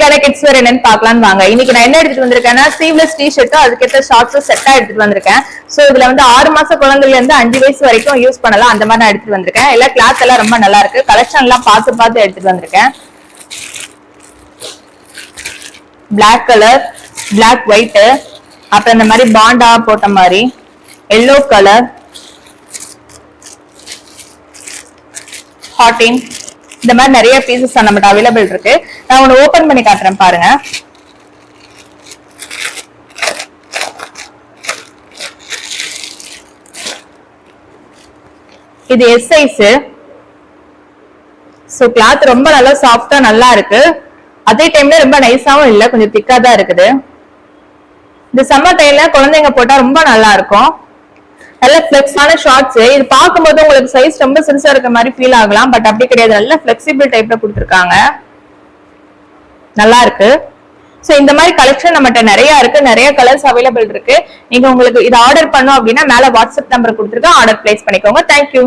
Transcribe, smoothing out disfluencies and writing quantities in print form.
இன்னைக்கான கிட்ஸ் வேர் என்னன்னு பாக்கலாம்னு வாங்க. இன்னைக்கு நான் என்ன எடுத்துட்டு வந்திருக்கேன்னா ஸ்லீவ்லெஸ் டி-ஷர்ட்டும் அதுக்கேற்ற ஷார்ட்ஸும் செட்டா எடுத்துட்டு வந்திருக்கேன். சோ இதுல வந்து 6 மாச குழந்தைல இருந்து 5 வயசு வரைக்கும் யூஸ் பண்ணலாம். அந்த மாதிரி நான் எடுத்துட்டு வந்திருக்கேன். எல்லாம் கிளாத் எல்லாம் ரொம்ப நல்லா இருக்கு. கலெக்ஷன் எல்லாம் பார்த்து எடுத்துட்டு வந்திருக்கேன். பிளாக் கலர், பிளாக் ஒயிட், அப்புறம் இந்த மாதிரி பாண்டா போட்ட மாதிரி எல்லோ கலர், ஹாட்டின், இந்த மாதிரி நிறைய பீசஸ் நம்மகிட்ட அவைலபிள் இருக்கு. நான் ஒன்னு ஓபன் பண்ணி காட்டுறேன் பாருங்க. இது எஸ் சைஸ். சோ கிளாத் ரொம்ப நல்லா சாஃப்டா நல்லா இருக்கு. அதே டைம்ல ரொம்ப நைஸாவும் இல்ல, கொஞ்சம் திக்கா தான் இருக்குது. இந்த சம்மர் டைம்ல குழந்தைங்க போட்டா ரொம்ப நல்லா இருக்கும். நல்ல ஃபிளெக்ஸான ஷார்ட்ஸ். இது பார்க்கும்போது உங்களுக்கு சைஸ் ரொம்ப சிறுசா இருக்க மாதிரி ஃபீல் ஆகலாம், பட் அப்படி கிடையாது. நல்ல ஃபிளெக்சிபிள் டைப்ல கொடுத்துருக்காங்க, நல்லா இருக்கு. சோ இந்த மாதிரி கலெக்ஷன் நம்மகிட்ட நிறைய இருக்கு, நிறைய கலர்ஸ் அவைலபிள் இருக்கு. நீங்க உங்களுக்கு இது ஆர்டர் பண்ணும் அப்படின்னா மேல வாட்ஸ்அப் நம்பர் கொடுத்துருக்கேன், ஆர்டர் பிளேஸ் பண்ணிக்கோங்க. தேங்க்யூ.